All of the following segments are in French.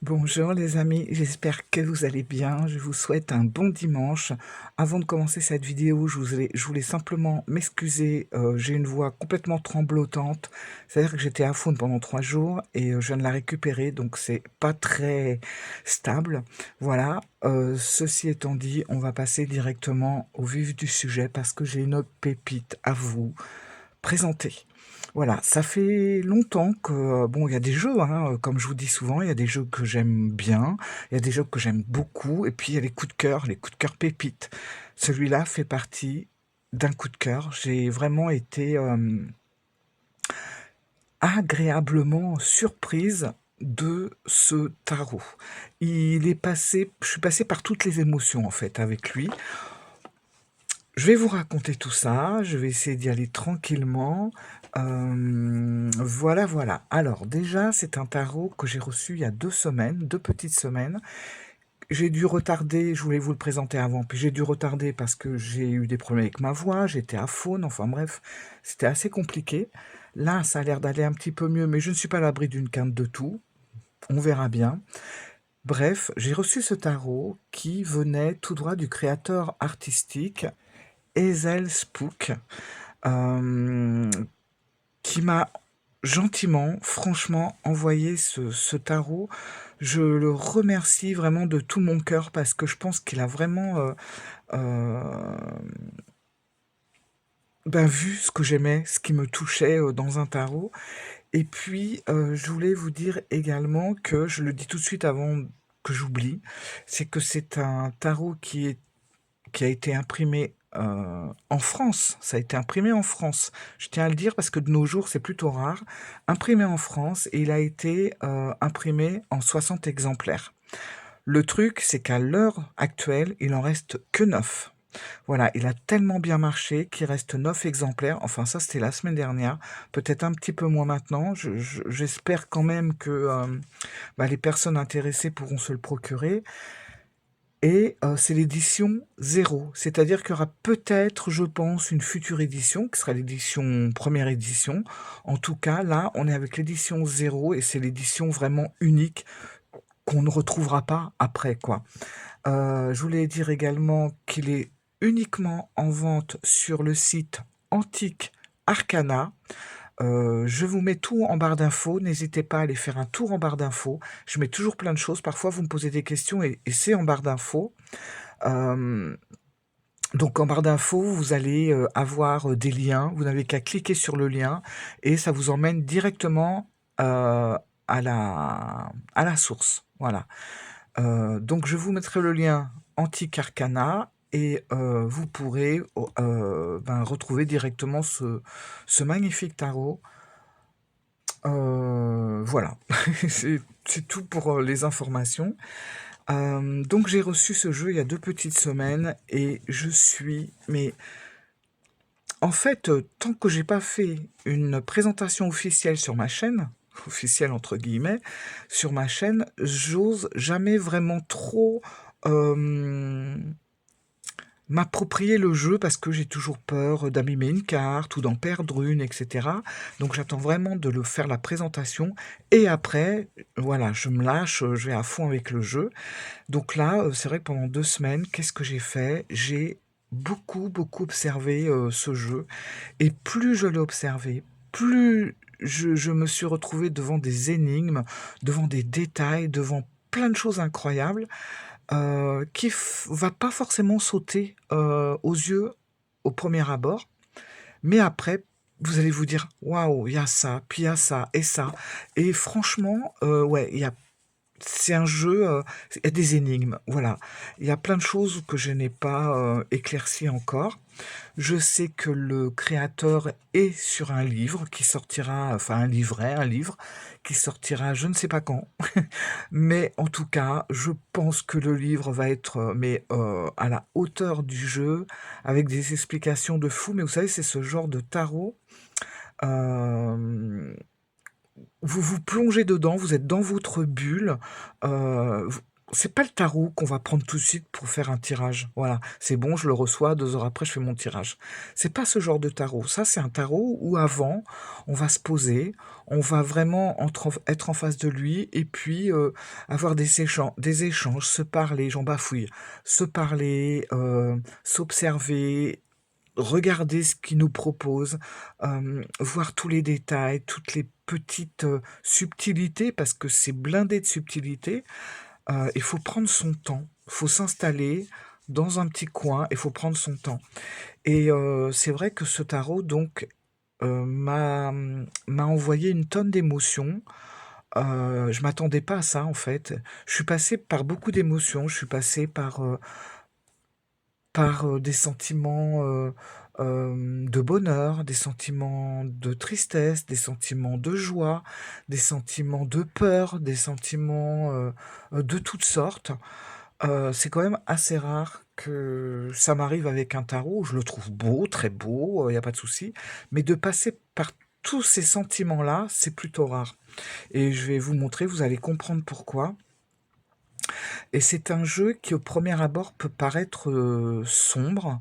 Bonjour les amis, j'espère que vous allez bien. Je vous souhaite un bon dimanche. Avant de commencer cette vidéo, je voulais simplement m'excuser. J'ai une voix complètement tremblotante. C'est-à-dire que j'étais à faune pendant 3 jours et je viens de la récupérer, donc c'est pas très stable. Voilà. Ceci étant dit, on va passer directement au vif du sujet parce que j'ai une pépite à vous présenter. Voilà, ça fait longtemps que, bon, il y a des jeux, hein, comme je vous dis souvent, il y a des jeux que j'aime bien, il y a des jeux que j'aime beaucoup, et puis il y a les coups de cœur pépites. Celui-là fait partie d'un coup de cœur. J'ai vraiment été agréablement surprise de ce tarot. Je suis passé par toutes les émotions en fait avec lui. Je vais vous raconter tout ça, je vais essayer d'y aller tranquillement. Voilà, voilà. Alors déjà, c'est un tarot que j'ai reçu il y a 2 semaines, 2 petites semaines. J'ai dû retarder, je voulais vous le présenter avant, puis j'ai dû retarder parce que j'ai eu des problèmes avec ma voix, j'étais à faune, enfin bref, c'était assez compliqué. Là, ça a l'air d'aller un petit peu mieux, mais je ne suis pas à l'abri d'une quinte de tout. On verra bien. Bref, j'ai reçu ce tarot qui venait tout droit du créateur artistique Hazel Spook, euh, qui m'a gentiment, franchement, envoyé ce tarot. Je le remercie vraiment de tout mon cœur parce que je pense qu'il a vraiment euh, vu ce que j'aimais, ce qui me touchait dans un tarot. Et puis, je voulais vous dire également que, je le dis tout de suite avant que j'oublie, c'est que c'est un tarot qui a été imprimé en France. Ça a été imprimé en France. Je tiens à le dire parce que de nos jours, c'est plutôt rare. Imprimé en France et il a été imprimé en 60 exemplaires. Le truc, c'est qu'à l'heure actuelle, il en reste que 9. Voilà, il a tellement bien marché qu'il reste 9 exemplaires. Enfin, ça, c'était la semaine dernière. Peut-être un petit peu moins maintenant. J'espère quand même que les personnes intéressées pourront se le procurer. Et c'est l'édition 0, c'est-à-dire qu'il y aura peut-être, je pense, une future édition, qui sera l'édition première édition. En tout cas, là, on est avec l'édition 0 et c'est l'édition vraiment unique qu'on ne retrouvera pas après, quoi. Je voulais dire également qu'il est uniquement en vente sur le site Antique Arcana. Je vous mets tout en barre d'infos, n'hésitez pas à aller faire un tour en barre d'infos. Je mets toujours plein de choses, parfois vous me posez des questions et c'est en barre d'infos. Euh, donc en barre d'infos, vous allez avoir des liens, vous n'avez qu'à cliquer sur le lien et ça vous emmène directement à la source. Voilà. Donc je vous mettrai le lien Antique Arcana et vous pourrez retrouver directement ce magnifique tarot. Voilà, c'est tout pour les informations. Donc j'ai reçu ce jeu il y a 2 petites semaines et je suis mais en fait, tant que j'ai pas fait une présentation officielle sur ma chaîne, officielle entre guillemets, sur ma chaîne, j'ose jamais vraiment trop, hem m'approprier le jeu parce que j'ai toujours peur d'abîmer une carte ou d'en perdre une, etc. Donc j'attends vraiment de le faire la présentation et après, voilà, je me lâche, je vais à fond avec le jeu. Donc là, c'est vrai que pendant 2 semaines, qu'est-ce que j'ai fait? J'ai beaucoup, beaucoup observé ce jeu et plus je l'ai observé, plus je me suis retrouvé devant des énigmes, devant des détails, devant plein de choses incroyables qui va pas forcément sauter aux yeux au premier abord, mais après, vous allez vous dire, waouh, il y a ça, puis il y a ça et ça. Et franchement, ouais, c'est un jeu, il y a des énigmes, voilà. Il y a plein de choses que je n'ai pas éclaircies encore. Je sais que le créateur est sur un livre qui sortira, enfin un livre qui sortira je ne sais pas quand. Mais en tout cas, je pense que le livre va être à la hauteur du jeu, avec des explications de fou. Mais vous savez, c'est ce genre de tarot. euh, vous vous plongez dedans, vous êtes dans votre bulle. c'est pas le tarot qu'on va prendre tout de suite pour faire un tirage. Voilà, c'est bon, je le reçois, 2 heures après, je fais mon tirage. C'est pas ce genre de tarot. Ça, c'est un tarot où avant, on va se poser, on va vraiment être en face de lui et puis avoir des échanges, se parler, j'en bafouille, se parler, s'observer, regarder ce qu'il nous propose, voir tous les détails, toutes les petites subtilités, parce que c'est blindé de subtilités. Il faut prendre son temps, il faut s'installer dans un petit coin, il faut prendre son temps. Et c'est vrai que ce tarot, donc, m'a envoyé une tonne d'émotions. Je m'attendais pas à ça, en fait. Je suis passée par beaucoup d'émotions. Je suis passée par des sentiments de bonheur, des sentiments de tristesse, des sentiments de joie, des sentiments de peur, des sentiments de toutes sortes. C'est quand même assez rare que ça m'arrive avec un tarot. Je le trouve beau, très beau, il y a pas de souci. Mais de passer par tous ces sentiments-là, c'est plutôt rare. Et je vais vous montrer, vous allez comprendre pourquoi. Et c'est un jeu qui, au premier abord, peut paraître sombre,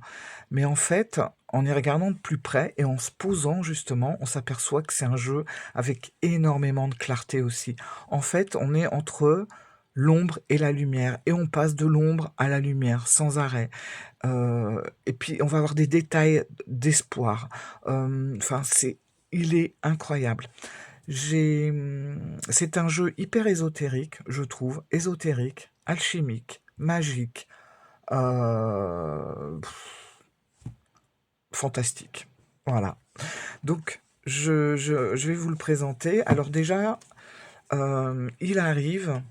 mais en fait, en y regardant de plus près et en se posant justement, on s'aperçoit que c'est un jeu avec énormément de clarté aussi. En fait, on est entre l'ombre et la lumière, et on passe de l'ombre à la lumière sans arrêt. Et puis, on va avoir des détails d'espoir. Enfin, il est incroyable. C'est un jeu hyper ésotérique, je trouve, ésotérique, alchimique, magique, euh, fantastique. Voilà. Donc, je vais vous le présenter. Alors déjà, il arrive,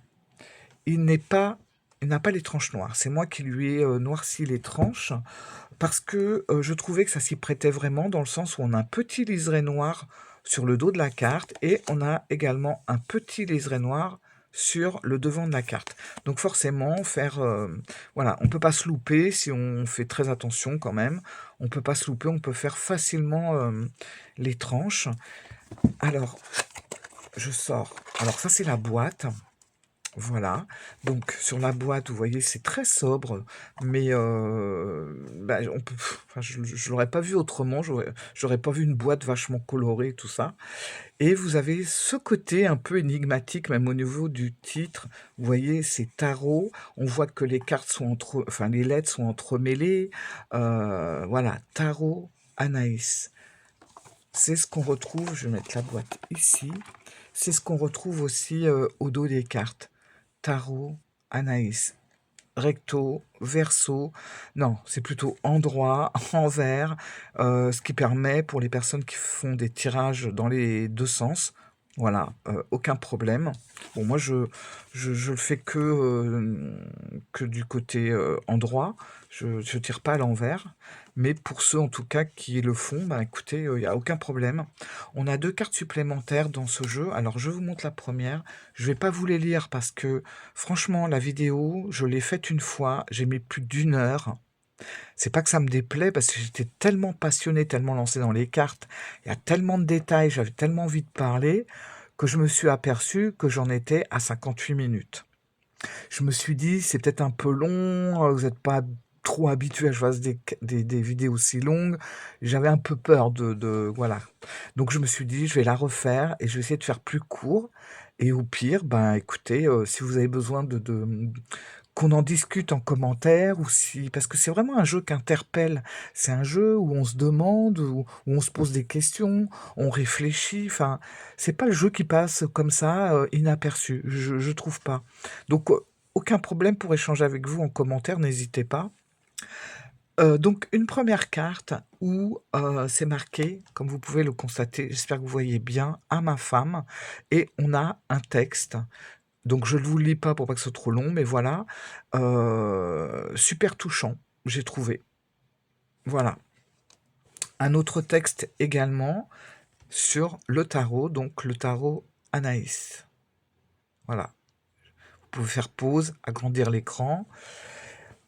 il n'est pas, il n'a pas les tranches noires. C'est moi qui lui ai noirci les tranches parce que je trouvais que ça s'y prêtait vraiment dans le sens où on a un petit liseré noir sur le dos de la carte et on a également un petit liseré noir sur le devant de la carte. Donc forcément, voilà, on peut pas se louper si on fait très attention quand même. On peut pas se louper, on peut faire facilement les tranches. Alors, je sors. Alors ça, c'est la boîte. Voilà, donc sur la boîte, vous voyez, c'est très sobre, mais bah, enfin, je l'aurais pas vu autrement, j'aurais pas vu une boîte vachement colorée, tout ça. Et vous avez ce côté un peu énigmatique, même au niveau du titre. Vous voyez, c'est tarot. On voit que les cartes enfin les lettres sont entremêlées. Voilà, tarot Anaïs. C'est ce qu'on retrouve. Je vais mettre la boîte ici. C'est ce qu'on retrouve aussi au dos des cartes. Tarot, Anaïs, recto, verso, non, c'est plutôt endroit, envers, ce qui permet pour les personnes qui font des tirages dans les deux sens, voilà, aucun problème. Bon, moi, je le fais que du côté endroit, je tire pas à l'envers, mais pour ceux en tout cas qui le font, bah écoutez, il n'y a aucun problème. On a 2 cartes supplémentaires dans ce jeu. Alors, je vous montre la première. Je vais pas vous les lire parce que franchement, la vidéo, je l'ai faite une fois, j'ai mis plus d'une heure. C'est pas que ça me déplaît, parce que j'étais tellement passionné, tellement lancé dans les cartes, il y a tellement de détails, j'avais tellement envie de parler, que je me suis aperçu que j'en étais à 58 minutes. Je me suis dit, c'est peut-être un peu long, vous n'êtes pas trop habitué à que je fasse des vidéos aussi longues. J'avais un peu peur voilà. Donc je me suis dit, je vais la refaire et je vais essayer de faire plus court. Et au pire, ben écoutez, si vous avez besoin qu'on en discute en commentaire ou si parce que c'est vraiment un jeu qui interpelle. C'est un jeu où on se demande, où on se pose des questions, on réfléchit. Enfin, c'est pas le jeu qui passe comme ça inaperçu. Je trouve pas. Donc aucun problème pour échanger avec vous en commentaire, n'hésitez pas. Donc une première carte où c'est marqué, comme vous pouvez le constater, j'espère que vous voyez bien, à ma femme, et on a un texte. Donc je ne vous le lis pas pour pas que ce soit trop long, mais voilà. Super touchant, j'ai trouvé. Voilà. Un autre texte également sur le tarot, donc le tarot Anaïs. Voilà. Vous pouvez faire pause, agrandir l'écran.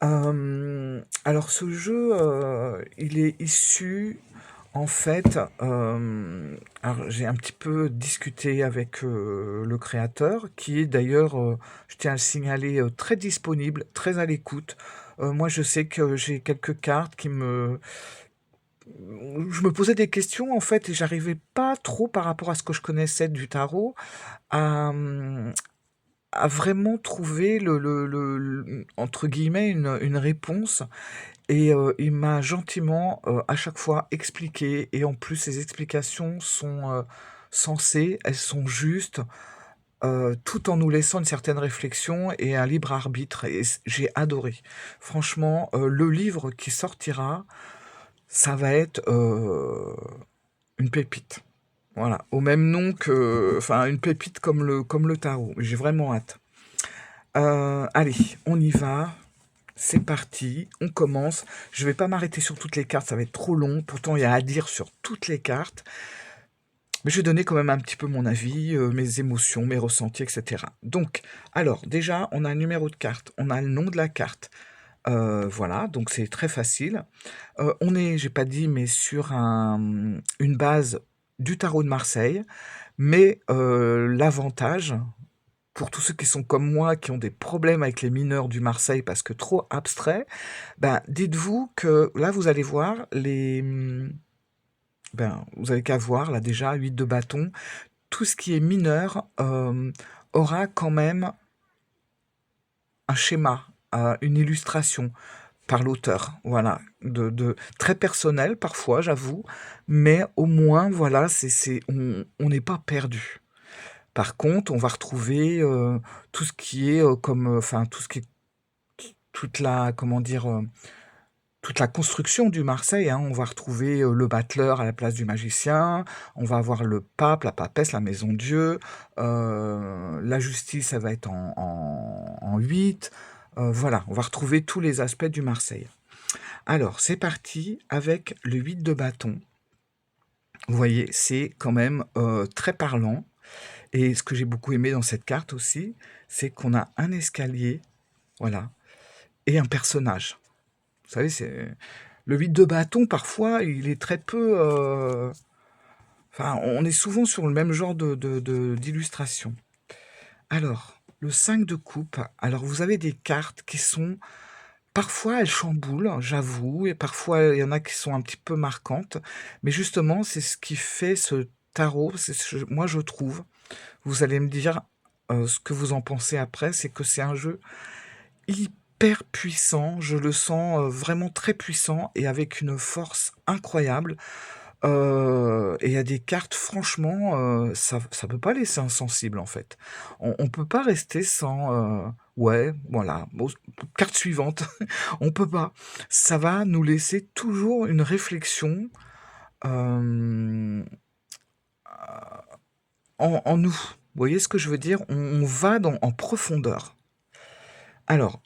Alors ce jeu, il est issu En fait, alors j'ai un petit peu discuté avec le créateur, qui est d'ailleurs, je tiens à le signaler, très disponible, très à l'écoute. Moi, je sais que j'ai quelques cartes qui me... Je me posais des questions en fait et j'arrivais pas trop par rapport à ce que je connaissais du tarot à, à vraiment trouver entre guillemets une réponse. Et il m'a gentiment, à chaque fois expliqué et en plus ces explications sont, sensées, elles sont justes, tout en nous laissant une certaine réflexion et un libre arbitre et j'ai adoré. Franchement, le livre qui sortira, ça va être, une pépite. Voilà, au même nom que enfin une pépite comme le tarot. J'ai vraiment hâte. Allez, on y va. C'est parti, on commence. Je vais pas m'arrêter sur toutes les cartes, ça va être trop long. Pourtant, il y a à dire sur toutes les cartes. Mais je vais donner quand même un petit peu mon avis, mes émotions, mes ressentis, etc. Donc, alors, déjà, on a un numéro de carte, on a le nom de la carte. Voilà, donc c'est très facile. On est, j'ai pas dit, mais sur une base du tarot de Marseille. Mais l'avantage, pour tous ceux qui sont comme moi, qui ont des problèmes avec les mineurs du Marseille parce que trop abstrait, ben, dites-vous que là, vous allez voir ben, vous avez qu'à voir, là déjà, 8 de bâton, tout ce qui est mineur aura quand même un schéma, une illustration par l'auteur, voilà, très personnel parfois, j'avoue, mais au moins, voilà, on n'est pas perdu. Par contre, on va retrouver tout ce qui est enfin tout ce qui est toute la, comment dire, toute la construction du Marseille, hein. On va retrouver le battleur à la place du magicien, on va avoir le pape, la papesse, la maison Dieu, la justice, ça va être en 8. Voilà, on va retrouver tous les aspects du Marseille. Alors, c'est parti avec le 8 de bâton. Vous voyez, c'est quand même très parlant. Et ce que j'ai beaucoup aimé dans cette carte aussi, c'est qu'on a un escalier, voilà, et un personnage. Vous savez, c'est le 8 de bâton, parfois, il est très peu... Enfin, on est souvent sur le même genre d'illustration. Alors, le 5 de coupe, alors vous avez des cartes qui sont... Parfois, elles chamboulent, j'avoue, et parfois, il y en a qui sont un petit peu marquantes. Mais justement, c'est ce qui fait ce tarot, moi je trouve. Vous allez me dire ce que vous en pensez après, c'est que c'est un jeu hyper puissant, je le sens vraiment très puissant et avec une force incroyable. Et il y a des cartes, franchement, ça peut pas laisser insensible en fait. On peut pas rester sans... ouais, voilà. Bon, carte suivante, on peut pas. Ça va nous laisser toujours une réflexion euh, en nous. Vous voyez ce que je veux dire? On va en profondeur. Alors,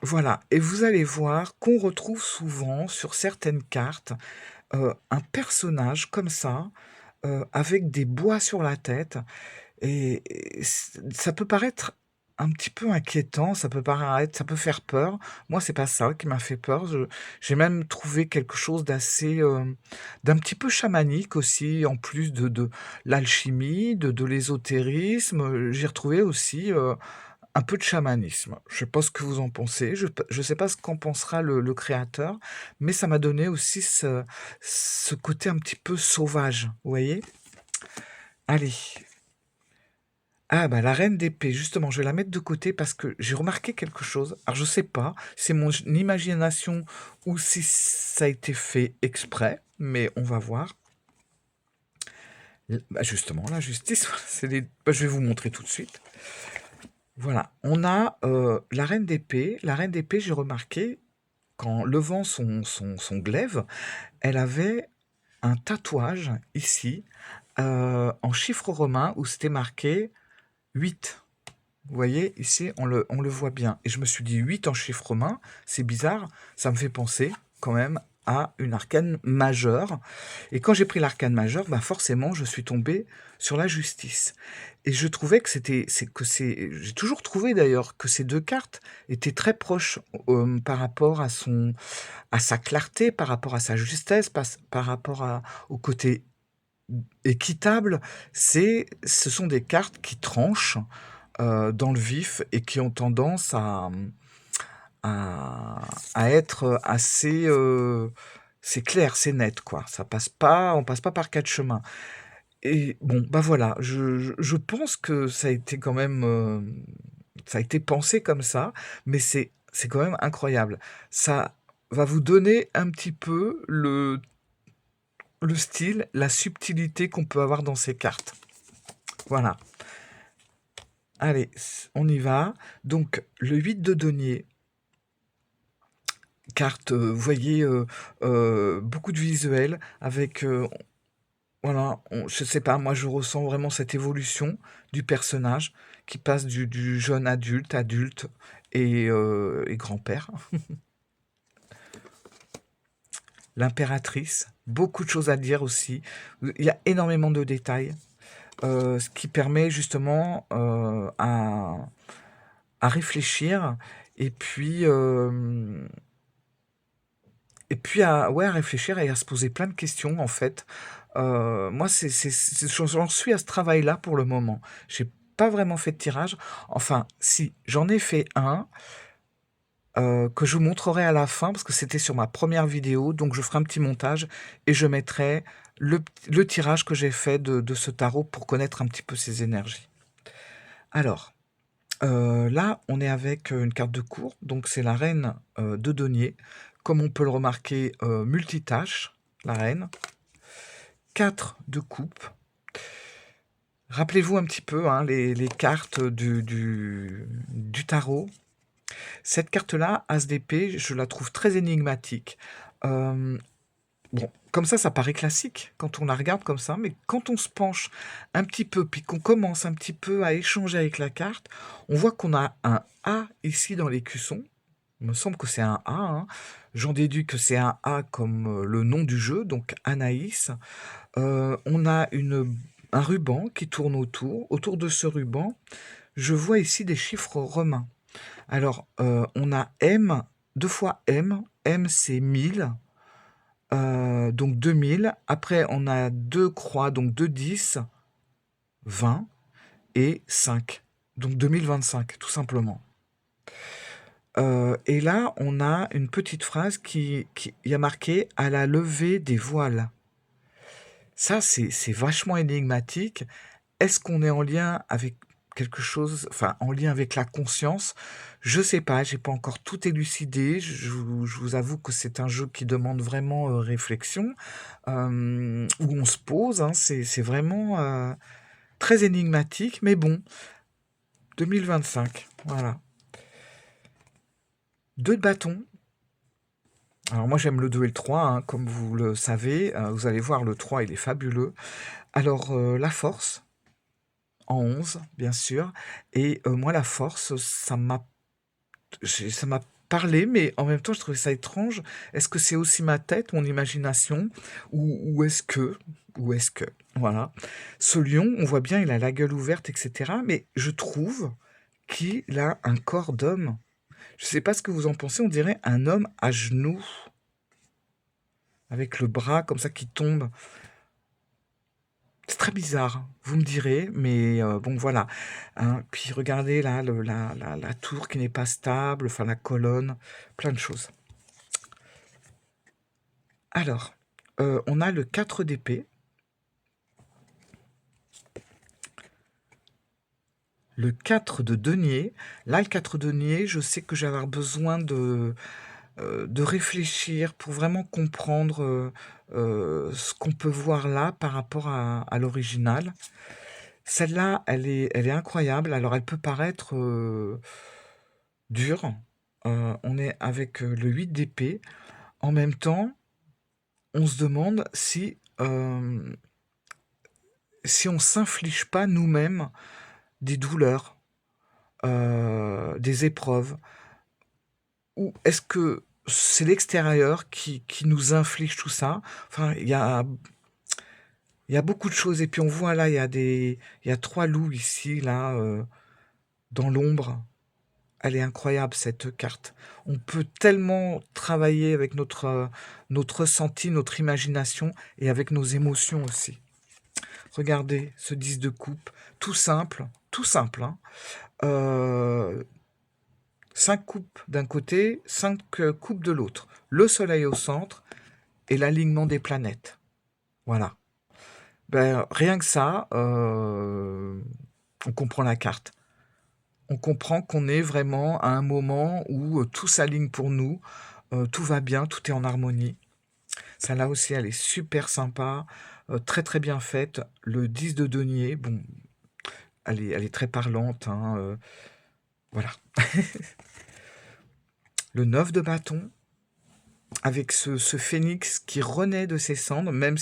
voilà. Et vous allez voir qu'on retrouve souvent sur certaines cartes un personnage comme ça, avec des bois sur la tête. Et ça peut paraître un petit peu inquiétant, ça peut faire peur. Moi, c'est pas ça qui m'a fait peur. J'ai même trouvé quelque chose d'assez, d'un petit peu chamanique aussi, en plus de l'alchimie, de l'ésotérisme. J'ai retrouvé aussi un peu de chamanisme. Je sais pas ce que vous en pensez. Je sais pas ce qu'en pensera le créateur, mais ça m'a donné aussi ce côté un petit peu sauvage. Vous voyez? Allez. Ah bah la reine d'épée, justement, je vais la mettre de côté parce que j'ai remarqué quelque chose. Alors je sais pas, c'est mon imagination ou si ça a été fait exprès, mais on va voir. Bah, justement, la justice, bah, je vais vous montrer tout de suite. Voilà, on a la reine d'épée. La reine d'épée, j'ai remarqué, qu'en levant son glaive, elle avait un tatouage ici, en chiffres romains, où c'était marqué 8. Vous voyez, ici, on le voit bien. Et je me suis dit 8 en chiffre romain, c'est bizarre, ça me fait penser quand même à une arcane majeure. Et quand j'ai pris l'arcane majeure, bah forcément, je suis tombé sur la justice. Et je trouvais que j'ai toujours trouvé d'ailleurs que ces deux cartes étaient très proches par rapport à sa clarté, par rapport à sa justesse, par rapport au côté équitable. Ce sont des cartes qui tranchent dans le vif et qui ont tendance à, à être assez... c'est clair, c'est net, quoi. On passe pas par quatre chemins. Et bon, bah voilà, je pense que ça a été quand même... ça a été pensé comme ça, mais c'est quand même incroyable. Ça va vous donner un petit peu le style, la subtilité qu'on peut avoir dans ces cartes. Voilà. Allez, on y va. Donc, le 8 de denier, carte, vous voyez, beaucoup de visuels avec, voilà, je sais pas, moi je ressens vraiment cette évolution du personnage qui passe du jeune adulte, adulte et grand-père. L'impératrice, beaucoup de choses à dire aussi. Il y a énormément de détails, ce qui permet justement à réfléchir et puis, ouais, à réfléchir et à se poser plein de questions en fait. Moi, j'en suis à ce travail-là pour le moment. J'ai pas vraiment fait de tirage. Enfin, si, j'en ai fait un que je vous montrerai à la fin parce que c'était sur ma première vidéo. Donc, je ferai un petit montage et je mettrai le tirage que j'ai fait de ce tarot pour connaître un petit peu ses énergies. Alors, là, on est avec une carte de cour. Donc, c'est la reine de denier. Comme on peut le remarquer, multitâche, la reine. 4 de coupe. Rappelez-vous un petit peu hein, les cartes du tarot. Cette carte-là, As d'épée, je la trouve très énigmatique. Bon, comme ça paraît classique quand on la regarde comme ça, mais quand on se penche un petit peu, puis qu'on commence un petit peu à échanger avec la carte, on voit qu'on a un A ici dans l'écusson. Il me semble que c'est un A. Hein. J'en déduis que c'est un A comme le nom du jeu, donc Anaïs. On a un ruban qui tourne autour. Autour de ce ruban, je vois ici des chiffres romains. Alors, on a M, 2 fois M. M, c'est 1000. Donc 2000. Après, on a 2 croix, donc 2 10, 20 et 5. Donc 2025, tout simplement. Et là, on a une petite phrase qui y a marqué « à la levée des voiles ». Ça, c'est vachement énigmatique. Est-ce qu'on est en lien avec quelque chose, enfin en lien avec la conscience? Je sais pas, j'ai pas encore tout élucidé. Je vous avoue que c'est un jeu qui demande vraiment réflexion, où on se pose. Hein, c'est vraiment très énigmatique, mais bon, 2025, voilà. 2 de bâton. Alors moi j'aime le 2 et le 3, hein, comme vous le savez. Vous allez voir, le 3 il est fabuleux. Alors la force, en 11, bien sûr. Et moi, la force, ça m'a parlé, mais en même temps, je trouvais ça étrange. Est-ce que c'est aussi ma tête, mon imagination, ou est-ce que, voilà. Ce lion, on voit bien, il a la gueule ouverte, etc. Mais je trouve qu'il a un corps d'homme. Je sais pas ce que vous en pensez, on dirait un homme à genoux, avec le bras comme ça qui tombe. C'est très bizarre, vous me direz, mais bon voilà. Hein. Puis regardez là, la tour qui n'est pas stable, enfin la colonne, plein de choses. Alors, on a le 4 d'épée. Le 4 de denier. Là, le 4 de denier, je sais que j'ai avoir besoin de réfléchir pour vraiment comprendre ce qu'on peut voir là par rapport à l'original. Celle-là, elle est incroyable. Alors, elle peut paraître dure. On est avec le 8 d'épée. En même temps, on se demande si on s'inflige pas nous-mêmes des douleurs, des épreuves, ou est-ce que c'est l'extérieur qui nous inflige tout ça. Enfin, il y a beaucoup de choses. Et puis on voit là, il y a 3 loups ici, là, dans l'ombre. Elle est incroyable cette carte. On peut tellement travailler avec notre ressenti, notre imagination et avec nos émotions aussi. Regardez ce 10 de coupe, tout simple, hein. Euh, 5 coupes d'un côté, 5 coupes de l'autre. Le soleil au centre et l'alignement des planètes. Voilà. Ben, rien que ça, on comprend la carte. On comprend qu'on est vraiment à un moment où tout s'aligne pour nous, tout va bien, tout est en harmonie. Celle-là aussi, elle est super sympa, très très bien faite. Le 10 de denier, bon, elle est très parlante, hein, voilà. Le 9 de bâton, avec ce phénix qui renaît de ses cendres, même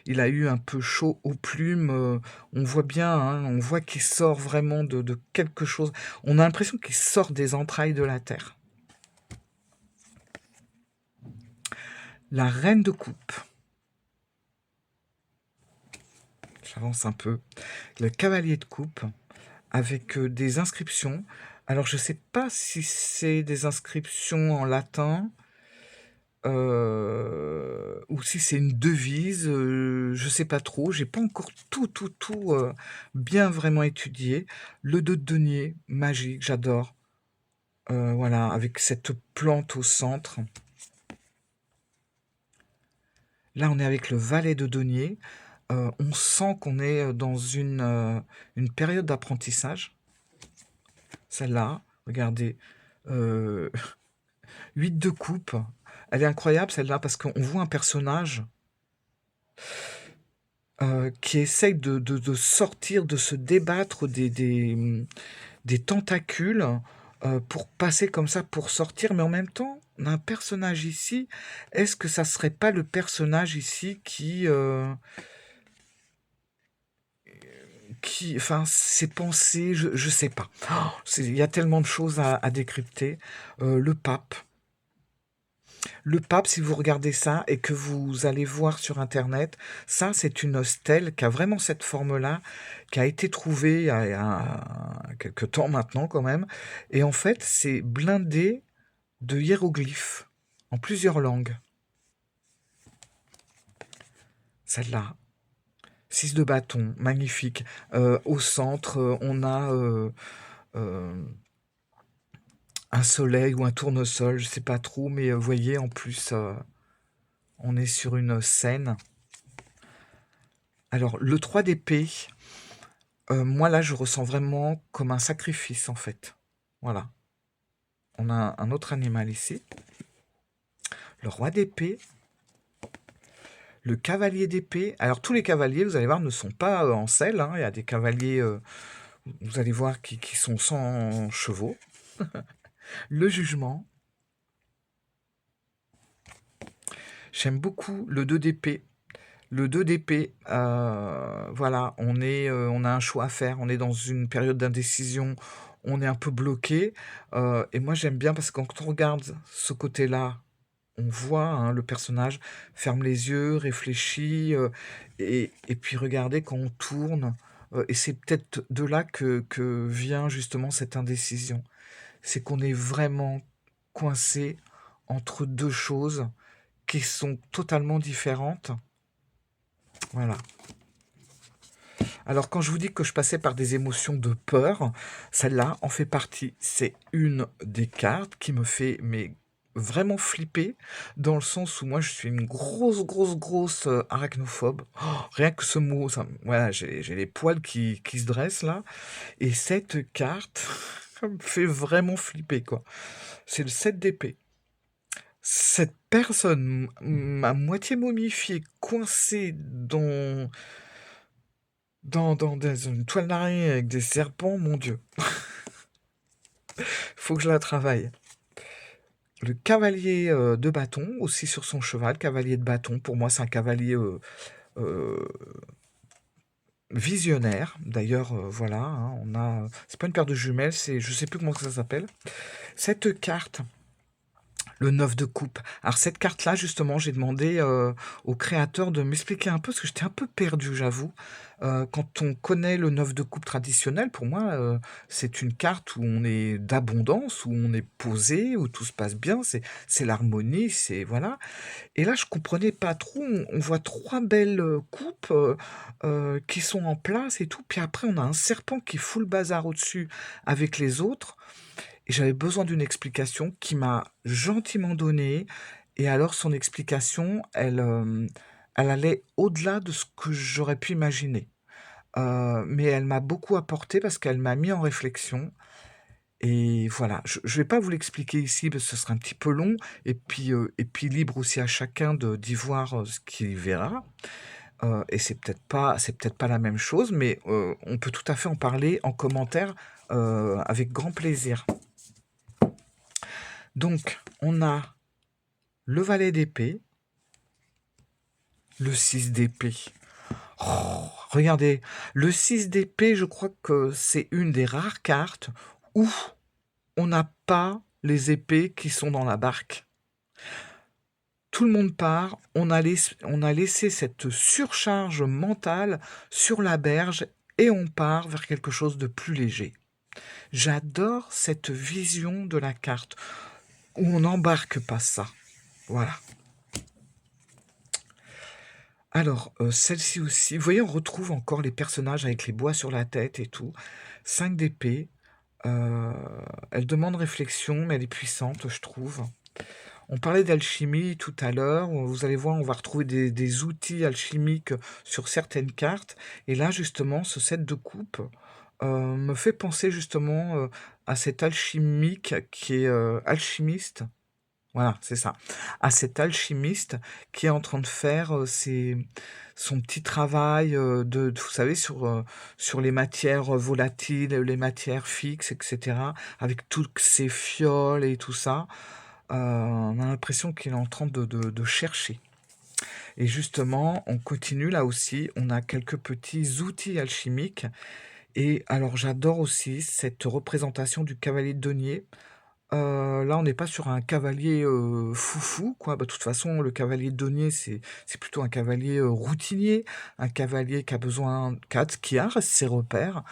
il a eu un peu chaud aux plumes, on voit bien, hein, on voit qu'il sort vraiment de quelque chose. On a l'impression qu'il sort des entrailles de la terre. La reine de coupe. J'avance un peu. Le cavalier de coupe, avec des inscriptions. Alors, je ne sais pas si c'est des inscriptions en latin, ou si c'est une devise, je sais pas trop. J'ai pas encore tout bien vraiment étudié. Le 2 de denier, magique, j'adore. Voilà, avec cette plante au centre. Là, on est avec le valet de denier. On sent qu'on est dans une période d'apprentissage. Celle-là, regardez, euh, 8 de coupe. Elle est incroyable celle-là parce qu'on voit un personnage qui essaye de sortir, de se débattre des tentacules pour passer comme ça, pour sortir. Mais en même temps, on a un personnage ici. Est-ce que ça serait pas le personnage ici enfin, ses pensées, je sais pas. Oh, il y a tellement de choses à décrypter. Le pape. Le pape, si vous regardez ça et que vous allez voir sur Internet, ça, c'est une stèle qui a vraiment cette forme-là, qui a été trouvée il y a quelques temps maintenant quand même. Et en fait, c'est blindé de hiéroglyphes en plusieurs langues. Celle-là, 6 de bâton, magnifique. Au centre, on a euh, un soleil ou un tournesol, je sais pas trop, mais vous voyez, en plus, on est sur une scène. Alors, le 3 d'épée, moi là, je ressens vraiment comme un sacrifice en fait. Voilà. On a un autre animal ici. Le roi d'épée, le cavalier d'épée. Alors tous les cavaliers, vous allez voir, ne sont pas en selle, hein. Il y a des cavaliers, vous allez voir, qui sont sans chevaux. Le jugement. J'aime beaucoup le 2 d'épée. Le 2 d'épée, voilà, on a un choix à faire, on est dans une période d'indécision, on est un peu bloqué. Et moi j'aime bien parce que quand on regarde ce côté-là, on voit, hein, le personnage ferme les yeux, réfléchit, et puis regardez quand on tourne, et c'est peut-être de là que vient justement cette indécision. C'est qu'on est vraiment coincé entre deux choses qui sont totalement différentes. Voilà. Alors quand je vous dis que je passais par des émotions de peur, celle-là en fait partie. C'est une des cartes qui me fait vraiment flipper, dans le sens où moi je suis une grosse arachnophobe. Oh, rien que ce mot, voilà, j'ai les poils qui se dressent là. Et cette carte me fait vraiment flipper, quoi. C'est le 7 d'épée. Cette personne, à moitié momifiée, coincée dans une toile d'araignée avec des serpents, mon Dieu. Faut que je la travaille. Le cavalier de bâton, aussi sur son cheval, cavalier de bâton. Pour moi, c'est un cavalier euh, visionnaire. D'ailleurs, voilà, hein, c'est pas une paire de jumelles, je sais plus comment ça s'appelle. Cette carte, Le 9 de coupe. Alors cette carte-là, justement, j'ai demandé, au créateur de m'expliquer un peu, parce que j'étais un peu perdu, j'avoue. Quand on connaît le 9 de coupe traditionnel, pour moi, c'est une carte où on est d'abondance, où on est posé, où tout se passe bien, c'est l'harmonie, c'est voilà. Et là, je comprenais pas trop, on voit 3 belles, coupes, qui sont en place et tout, puis après on a un serpent qui fout le bazar au-dessus avec les autres. Et j'avais besoin d'une explication qui m'a gentiment donnée. Et alors, son explication, elle allait au-delà de ce que j'aurais pu imaginer. Mais elle m'a beaucoup apporté parce qu'elle m'a mis en réflexion. Et voilà, je ne vais pas vous l'expliquer ici parce que ce serait un petit peu long. Et puis libre aussi à chacun d'y voir ce qu'il verra. Et c'est peut-être pas la même chose, mais on peut tout à fait en parler en commentaire avec grand plaisir. Donc, on a le valet d'épée, le 6 d'épée. Oh, regardez, le 6 d'épée, je crois que c'est une des rares cartes où on n'a pas les épées qui sont dans la barque. Tout le monde part, on a laissé cette surcharge mentale sur la berge et on part vers quelque chose de plus léger. J'adore cette vision de la carte où on n'embarque pas ça. Voilà. Alors, celle-ci aussi, vous voyez, on retrouve encore les personnages avec les bois sur la tête et tout. 5 d'épée, elle demande réflexion, mais elle est puissante, je trouve. On parlait d'alchimie tout à l'heure, vous allez voir, on va retrouver des outils alchimiques sur certaines cartes. Et là, justement, ce set de coupe me fait penser justement à cet alchimique qui est alchimiste. Voilà, c'est ça. À cet alchimiste qui est en train de faire son petit travail vous savez, sur les matières volatiles, les matières fixes, etc. Avec toutes ces fioles et tout ça. On a l'impression qu'il est en train de chercher. Et justement, on continue là aussi. On a quelques petits outils alchimiques. Et alors, j'adore aussi cette représentation du cavalier de denier. Là, on n'est pas sur un cavalier, foufou, quoi. Bah, de toute façon, le cavalier de denier, c'est plutôt un cavalier, routinier, un cavalier qui a ses repères,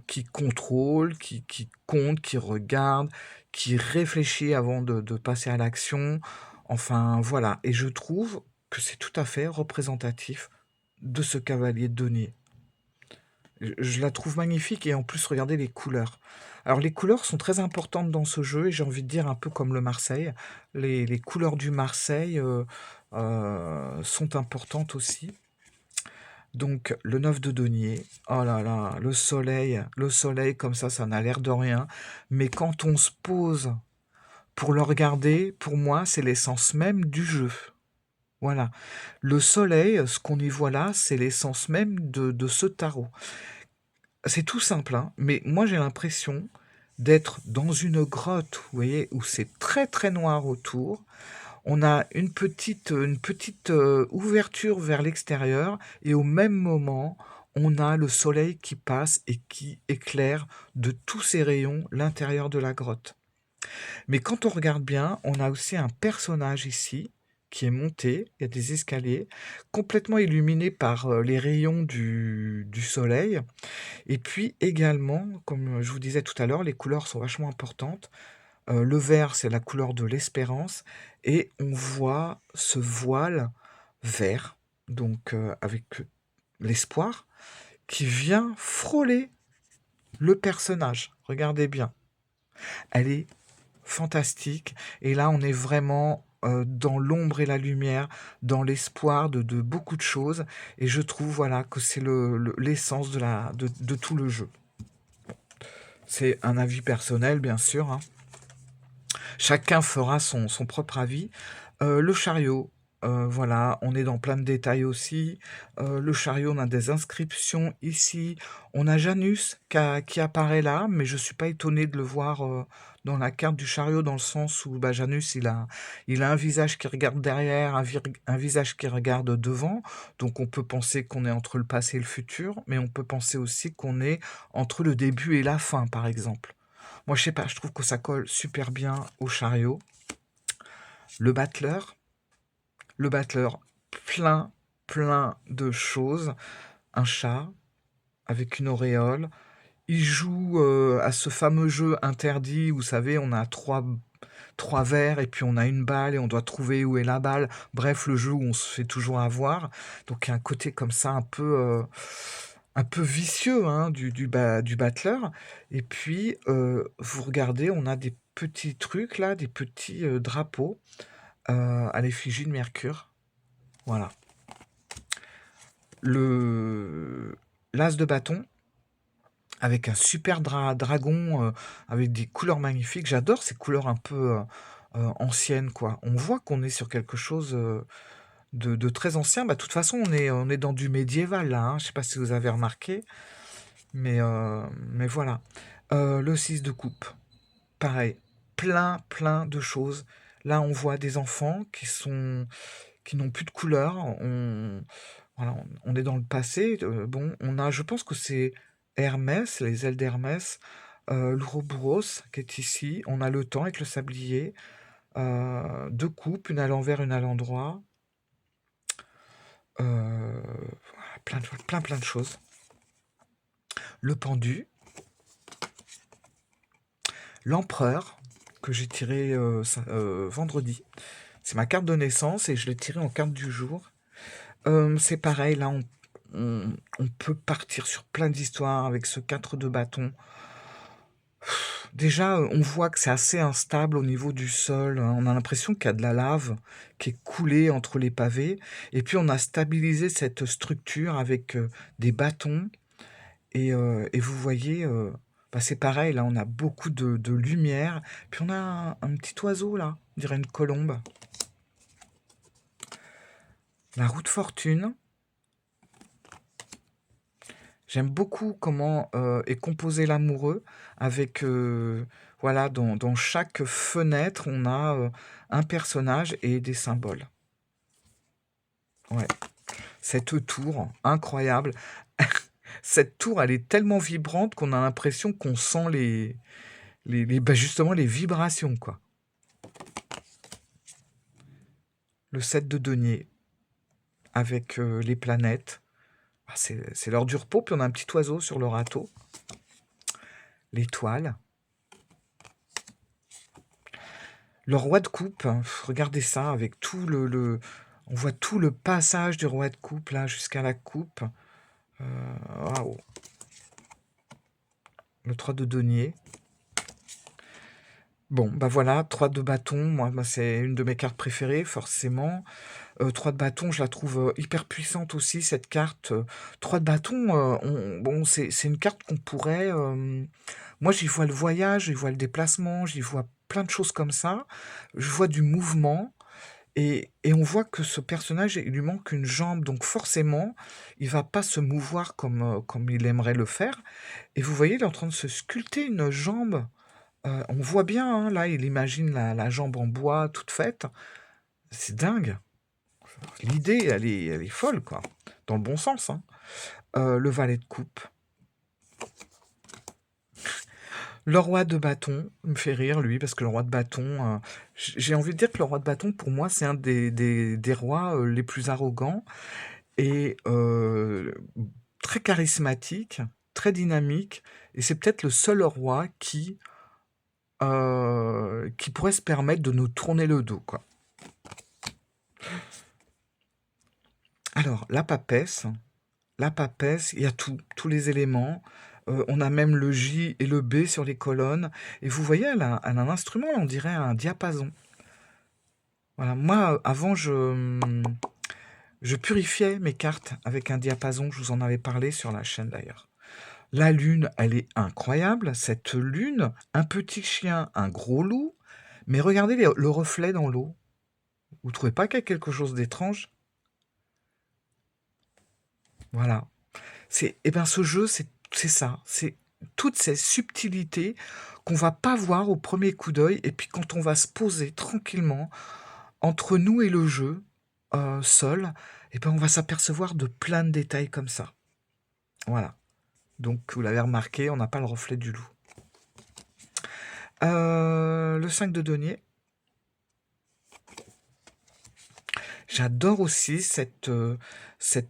qui contrôle, qui compte, qui regarde, qui réfléchit avant de passer à l'action. Enfin, voilà, et je trouve que c'est tout à fait représentatif de ce cavalier de denier. Je la trouve magnifique et en plus, regardez les couleurs. Alors, les couleurs sont très importantes dans ce jeu et j'ai envie de dire un peu comme le Marseille. Les couleurs du Marseille sont importantes aussi. Donc, le 9 de denier, oh là là, le soleil comme ça n'a l'air de rien. Mais quand on se pose pour le regarder, pour moi, c'est l'essence même du jeu. Voilà. Le soleil, ce qu'on y voit là, c'est l'essence même de ce tarot. C'est tout simple, hein, mais moi j'ai l'impression d'être dans une grotte, vous voyez, où c'est très très noir autour. On a une petite ouverture vers l'extérieur et au même moment, on a le soleil qui passe et qui éclaire de tous ses rayons l'intérieur de la grotte. Mais quand on regarde bien, on a aussi un personnage ici qui est monté, il y a des escaliers, complètement illuminés par les rayons du soleil. Et puis également, comme je vous disais tout à l'heure, les couleurs sont vachement importantes. Le vert, c'est la couleur de l'espérance. Et on voit ce voile vert, donc avec l'espoir, qui vient frôler le personnage. Regardez bien. Elle est fantastique. Et là, on est vraiment dans l'ombre et la lumière, dans l'espoir de beaucoup de choses. Et je trouve voilà, que c'est l'essence de tout le jeu. C'est un avis personnel, bien sûr, hein. Chacun fera son propre avis. Le chariot, voilà, on est dans plein de détails aussi. Le chariot, on a des inscriptions ici. On a Janus qui apparaît là, mais je ne suis pas étonné de le voir dans la carte du chariot, dans le sens où bah, Janus, il a un visage qui regarde derrière, un visage qui regarde devant. Donc on peut penser qu'on est entre le passé et le futur, mais on peut penser aussi qu'on est entre le début et la fin, par exemple. Moi, je sais pas, je trouve que ça colle super bien au chariot. Le battleur, le battleur, plein, plein de choses. Un chat avec une auréole. Il joue à ce fameux jeu interdit, vous savez, on a trois verres et puis on a une balle et on doit trouver où est la balle. Bref, le jeu où on se fait toujours avoir. Donc il y a un côté comme ça un peu vicieux hein, du battleur. Et puis, vous regardez, on a des petits trucs là, des petits drapeaux à l'effigie de Mercure. Voilà. Le l'as de bâton avec un super dragon avec des couleurs magnifiques. J'adore ces couleurs un peu anciennes, quoi. On voit qu'on est sur quelque chose de très ancien. Bah, de toute façon, on est dans du médiéval, là. Hein. Je sais pas si vous avez remarqué, mais voilà. Le 6 de coupe, pareil. Plein, plein de choses. Là, on voit des enfants qui n'ont plus de couleurs. Voilà, on est dans le passé. Bon, je pense que c'est Hermès, les ailes d'Hermès, l'Ouroboros qui est ici. On a le temps avec le sablier. Deux coupes, une à l'envers, une à l'endroit. Voilà, plein de choses. Le pendu. L'empereur, que j'ai tiré vendredi. C'est ma carte de naissance et je l'ai tiré en carte du jour. C'est pareil, là, on peut partir sur plein d'histoires avec ce 4 de bâton. Déjà, on voit que c'est assez instable au niveau du sol. Hein. On a l'impression qu'il y a de la lave qui est coulée entre les pavés. Et puis, on a stabilisé cette structure avec des bâtons. Et vous voyez, bah, c'est pareil, là, on a beaucoup de lumière. Puis, on a un petit oiseau, là, on dirait une colombe. La roue de fortune. J'aime beaucoup comment est composé l'amoureux avec, voilà, dans chaque fenêtre, on a un personnage et des symboles. Ouais. Cette tour, incroyable. Cette tour, elle est tellement vibrante qu'on a l'impression qu'on sent bah, justement les vibrations, quoi. Le 7 de denier avec les planètes. Ah, c'est l'heure du repos, puis on a un petit oiseau sur le râteau. L'étoile. Le roi de coupe, hein, regardez ça, avec on voit tout le passage du roi de coupe, là, jusqu'à la coupe. Waouh. Le 3 de denier. Bon, bah voilà, 3 de bâton, moi c'est une de mes cartes préférées, forcément. 3 de bâton, je la trouve hyper puissante aussi, cette carte. 3 de bâton, bon, c'est une carte qu'on pourrait... moi, j'y vois le voyage, j'y vois le déplacement, j'y vois plein de choses comme ça. Je vois du mouvement. Et on voit que ce personnage, il lui manque une jambe, donc forcément, il va pas se mouvoir comme il aimerait le faire. Et vous voyez, il est en train de se sculpter une jambe. On voit bien, hein, là, il imagine la jambe en bois toute faite. C'est dingue. L'idée, elle est folle, quoi. Dans le bon sens, hein. Le valet de coupe. Le roi de bâton me fait rire, lui, parce que le roi de bâton, j'ai envie de dire que le roi de bâton, pour moi, c'est un des rois les plus arrogants et très charismatique, très dynamique. Et c'est peut-être le seul roi qui pourrait se permettre de nous tourner le dos, quoi. Alors, la papesse, il y a tout, tous les éléments. On a même le J et le B sur les colonnes. Et vous voyez, elle a un instrument, on dirait un diapason. Voilà, moi, avant, je purifiais mes cartes avec un diapason. Je vous en avais parlé sur la chaîne d'ailleurs. La lune, elle est incroyable. Cette lune, un petit chien, un gros loup. Mais regardez le reflet dans l'eau. Vous trouvez pas qu'il y a quelque chose d'étrange? Voilà. Eh ben, ce jeu, c'est ça. C'est toutes ces subtilités qu'on va pas voir au premier coup d'œil. Et puis quand on va se poser tranquillement entre nous et le jeu, seul, eh ben, on va s'apercevoir de plein de détails comme ça. Voilà. Donc, vous l'avez remarqué, on n'a pas le reflet du loup. Le 5 de denier. J'adore aussi cette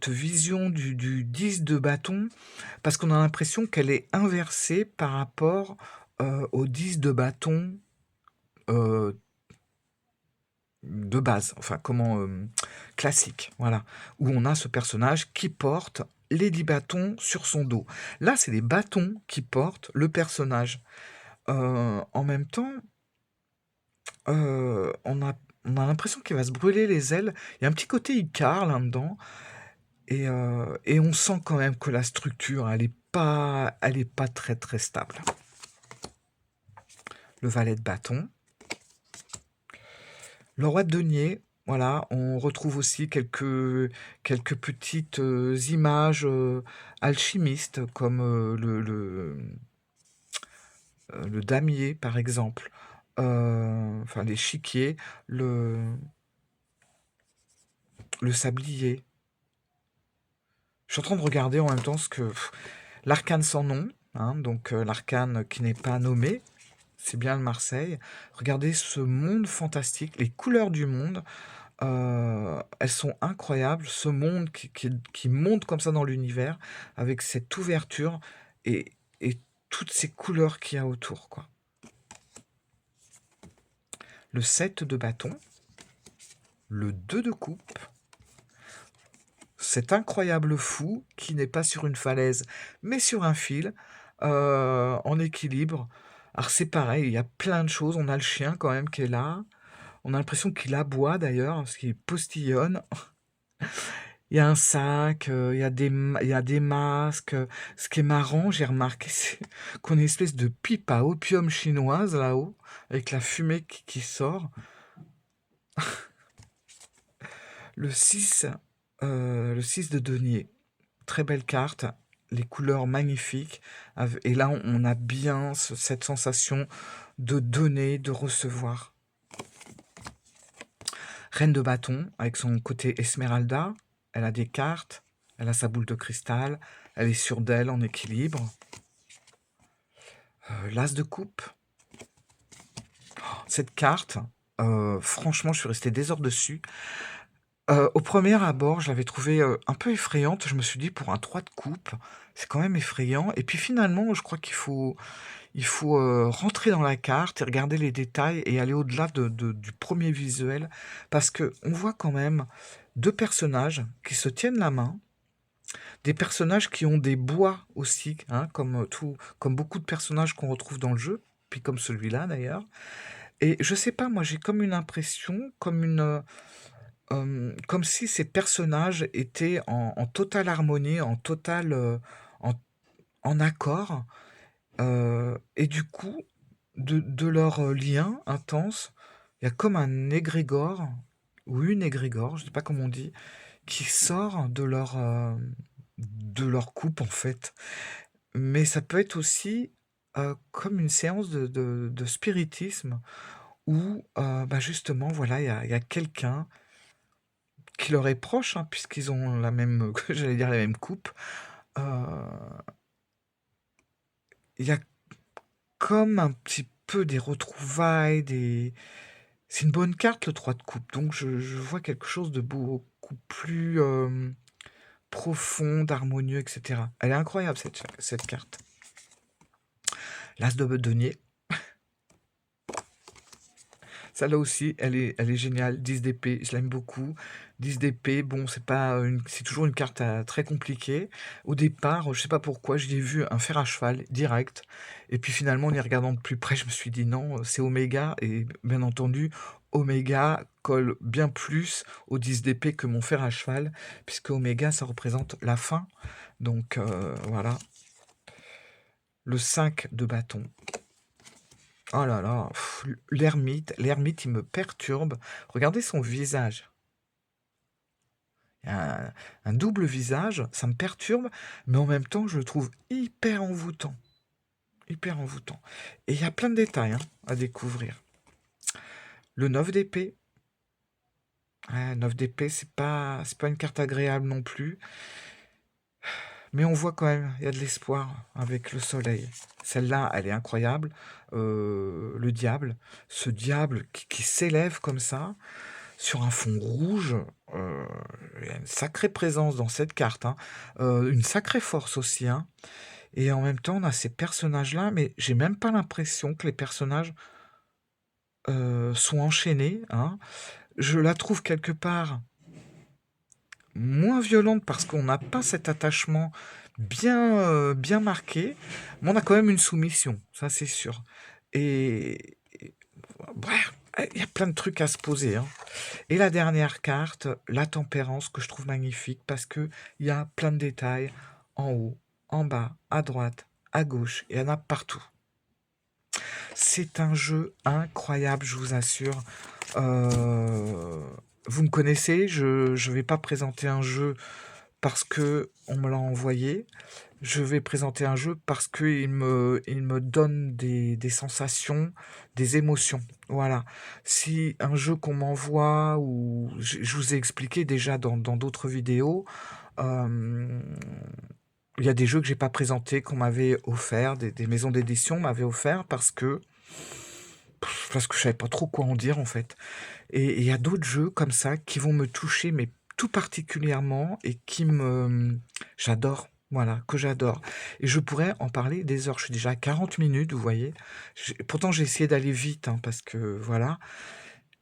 vision du 10 de bâton, parce qu'on a l'impression qu'elle est inversée par rapport au 10 de bâton euh, de base, enfin comment classique, voilà, où on a ce personnage qui porte les 10 bâtons sur son dos. Là, c'est les bâtons qui portent le personnage. En même temps, on a l'impression qu'il va se brûler les ailes. Il y a un petit côté Icare là-dedans, et on sent quand même que la structure, elle est pas très très stable. Le valet de bâton. Le roi de denier, voilà, on retrouve aussi quelques petites images alchimistes, comme le damier, par exemple, enfin l'échiquier, le sablier. Je suis en train de regarder en même temps l'arcane sans nom, hein, donc l'arcane qui n'est pas nommé, c'est bien le Marseille. Regardez ce monde fantastique, les couleurs du monde. Elles sont incroyables, ce monde qui monte comme ça dans l'univers, avec cette ouverture et toutes ces couleurs qu'il y a autour, quoi. Le 7 de bâton, le 2 de coupe, cet incroyable fou qui n'est pas sur une falaise, mais sur un fil, en équilibre. Alors c'est pareil, il y a plein de choses, on a le chien quand même qui est là, on a l'impression qu'il aboie d'ailleurs, parce qu'il postillonne. Il y a un sac, il y a des masques. Ce qui est marrant, j'ai remarqué, c'est qu'on a une espèce de pipe à opium chinoise là-haut, avec la fumée qui sort. Le 6, le 6 de denier. Très belle carte, les couleurs magnifiques. Et là, on a bien cette sensation de donner, de recevoir. Reine de bâton, avec son côté Esmeralda. Elle a des cartes, elle a sa boule de cristal, elle est sûre d'elle en équilibre. L'as de coupe. Cette carte, franchement, je suis resté des heures dessus. Au premier abord, je l'avais trouvée un peu effrayante. Je me suis dit, pour un 3 de coupe, c'est quand même effrayant. Et puis finalement, je crois qu'il faut rentrer dans la carte et regarder les détails et aller au-delà du premier visuel. Parce que on voit quand même deux personnages qui se tiennent la main, des personnages qui ont des bois aussi, hein, comme beaucoup de personnages qu'on retrouve dans le jeu, puis comme celui-là d'ailleurs. Et je sais pas, moi j'ai comme une impression, comme si ces personnages étaient en totale harmonie, en, en accord, et du coup, de leur lien intense, il y a comme un égrégore, ou une égrégore, je sais pas comment on dit, qui sort de leur coupe en fait. Mais ça peut être aussi comme une séance de spiritisme où bah justement, voilà, il y a quelqu'un qui leur est proche, hein, puisqu'ils ont la même, j'allais dire la même coupe. Euh, Il y a comme un petit peu des retrouvailles, c'est une bonne carte le 3 de coupe, donc je vois quelque chose de beaucoup plus profond, harmonieux, etc. Elle est incroyable cette carte. L'As de denier. Celle-là aussi, elle est géniale. 10 d'épée, je l'aime beaucoup. 10 d'épée, bon, c'est toujours une carte très compliquée. Au départ, je sais pas pourquoi, j'y ai vu un fer à cheval direct. Et puis finalement, en y regardant de plus près, je me suis dit non, c'est Oméga. Et bien entendu, Oméga colle bien plus au 10 d'épée que mon fer à cheval, puisque Oméga, ça représente la fin. Donc voilà. Le 5 de bâton. Oh là là, l'ermite, il me perturbe. Regardez son visage. Il y a un double visage, ça me perturbe, mais en même temps, je le trouve hyper envoûtant. Hyper envoûtant. Et il y a plein de détails hein, à découvrir. Le 9 d'épée. Ouais, 9 d'épée, c'est pas une carte agréable non plus. Mais on voit quand même, il y a de l'espoir avec le soleil. Celle-là, elle est incroyable. Le diable, ce diable qui s'élève comme ça. sur un fond rouge. Il y a une sacrée présence dans cette carte, hein. Une sacrée force aussi, hein. Et en même temps, on a ces personnages-là, mais j'ai même pas l'impression que les personnages sont enchaînés, hein. Je la trouve quelque part moins violente parce qu'on n'a pas cet attachement bien marqué, mais on a quand même une soumission, ça c'est sûr. Et bref, il y a plein de trucs à se poser, hein. Et la dernière carte, la tempérance, que je trouve magnifique parce que il y a plein de détails en haut, en bas, à droite, à gauche, il y en a partout. C'est un jeu incroyable, je vous assure. Euh, Vous me connaissez, je vais pas présenter un jeu parce que on me l'a envoyé. Je vais présenter un jeu parce il me donne des sensations, des émotions. Voilà. Si un jeu qu'on m'envoie, ou je vous ai expliqué déjà dans d'autres vidéos, euh, il y a des jeux que j'ai pas présentés, qu'on m'avait offert, des maisons d'édition m'avaient offert parce que je savais pas trop quoi en dire en fait. Et il y a d'autres jeux comme ça qui vont me toucher, mais tout particulièrement, et j'adore. Voilà, que j'adore. Et je pourrais en parler des heures. Je suis déjà à 40 minutes, vous voyez. Pourtant, j'ai essayé d'aller vite, hein, parce que voilà.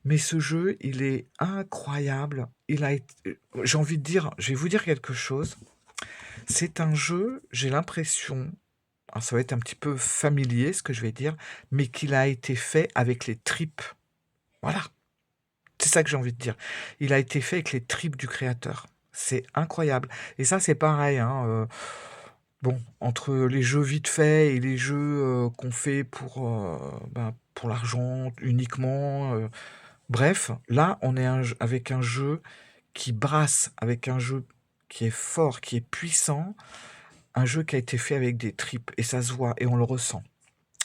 Mais ce jeu, il est incroyable. J'ai envie de dire, je vais vous dire quelque chose. C'est un jeu, j'ai l'impression, alors ça va être un petit peu familier ce que je vais dire, mais qu'il a été fait avec les tripes. Voilà. C'est ça que j'ai envie de dire. Il a été fait avec les tripes du créateur. C'est incroyable. Et ça, c'est pareil, hein, bon, entre les jeux vite faits et les jeux qu'on fait pour l'argent uniquement. Bref, là, on est avec un jeu qui brasse, avec un jeu qui est fort, qui est puissant, un jeu qui a été fait avec des tripes. Et ça se voit et on le ressent.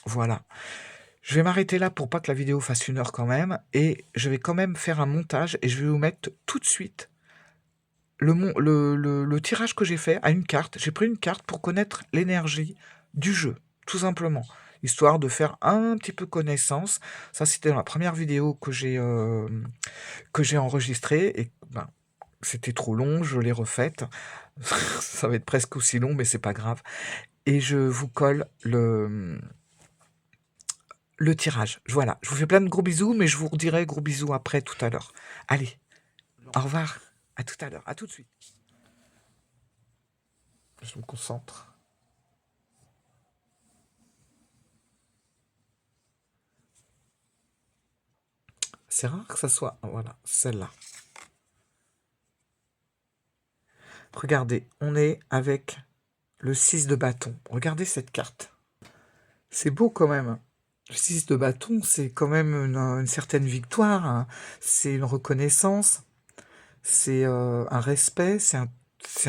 Voilà. Je vais m'arrêter là pour pas que la vidéo fasse 1 heure quand même, et je vais quand même faire un montage et je vais vous mettre tout de suite le tirage que j'ai fait à une carte. J'ai pris une carte pour connaître l'énergie du jeu, tout simplement, histoire de faire un petit peu connaissance. Ça, c'était dans la première vidéo que j'ai enregistrée, et ben, c'était trop long, je l'ai refaite. Ça va être presque aussi long, mais c'est pas grave. Et je vous colle le tirage. Voilà, je vous fais plein de gros bisous, mais je vous redirai gros bisous après, tout à l'heure. Allez, au revoir, à tout à l'heure, à tout de suite. Je me concentre. C'est rare que ça soit... Voilà, celle-là. Regardez, on est avec le 6 de bâton. Regardez cette carte. C'est beau quand même. Le 6 de bâton, c'est quand même une certaine victoire, hein. C'est une reconnaissance, c'est un respect, c'est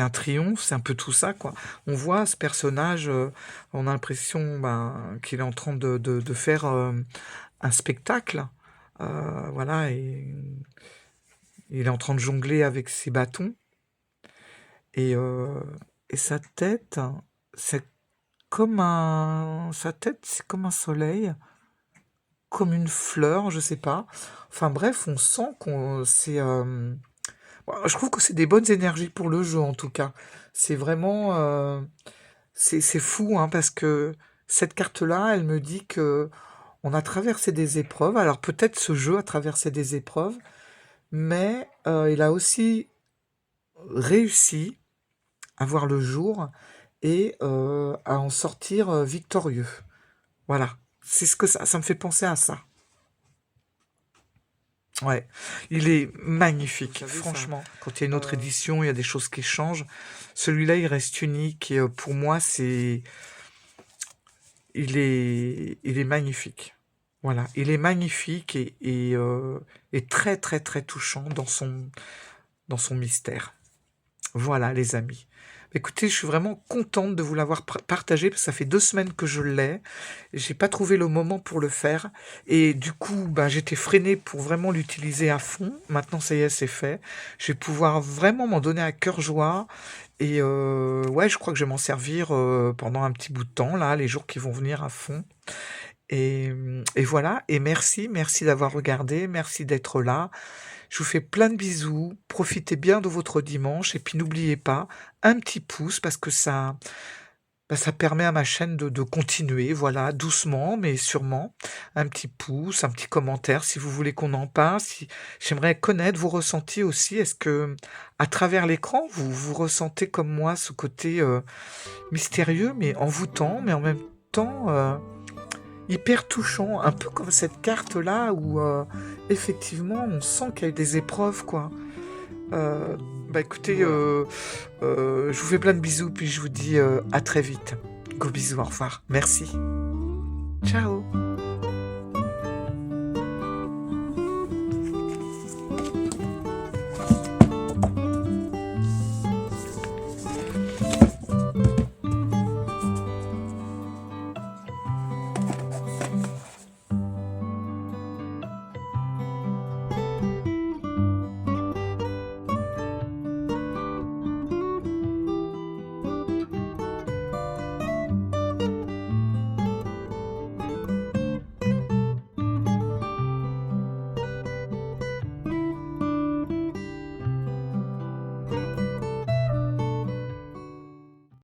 un triomphe, c'est un peu tout ça, quoi. On voit ce personnage, on a l'impression qu'il est en train de faire un spectacle. Voilà, et il est en train de jongler avec ses bâtons. Et, euh, et sa tête, c'est sa tête, c'est comme un soleil, comme une fleur, je sais pas. Enfin bref, on sent bon, je trouve que c'est des bonnes énergies pour le jeu en tout cas. C'est vraiment, c'est fou, hein, parce que cette carte-là, elle me dit que on a traversé des épreuves. Alors peut-être ce jeu a traversé des épreuves, mais il a aussi réussi à voir le jour et à en sortir victorieux. Voilà, c'est ce que ça me fait penser à ça. Ouais, il est magnifique, Vous savez, franchement. Quand il y a une autre euh, édition, il y a des choses qui changent. Celui-là, il reste unique, et pour moi, il est magnifique. Voilà, il est magnifique, et très très très touchant dans son mystère. Voilà, les amis. Écoutez, je suis vraiment contente de vous l'avoir partagé, parce que ça fait 2 semaines que je l'ai. J'ai pas trouvé le moment pour le faire. Et du coup, j'étais freinée pour vraiment l'utiliser à fond. Maintenant, ça y est, c'est fait. Je vais pouvoir vraiment m'en donner à cœur joie. Et ouais, je crois que je vais m'en servir pendant un petit bout de temps, là, les jours qui vont venir à fond. Et voilà, et merci d'avoir regardé, merci d'être là. Je vous fais plein de bisous, profitez bien de votre dimanche et puis n'oubliez pas, un petit pouce parce que ça permet à ma chaîne de continuer, voilà, doucement mais sûrement. Un petit pouce, un petit commentaire si vous voulez qu'on en parle, si j'aimerais connaître vos ressentis aussi. Est-ce que, à travers l'écran, vous ressentez comme moi ce côté, mystérieux mais envoûtant, mais en même temps, hyper touchant, un peu comme cette carte-là où, effectivement, on sent qu'il y a eu des épreuves, quoi. Heu, écoutez, Voilà. je vous fais plein de bisous, puis je vous dis, à très vite. Gros bisous, au revoir. Merci. Ciao.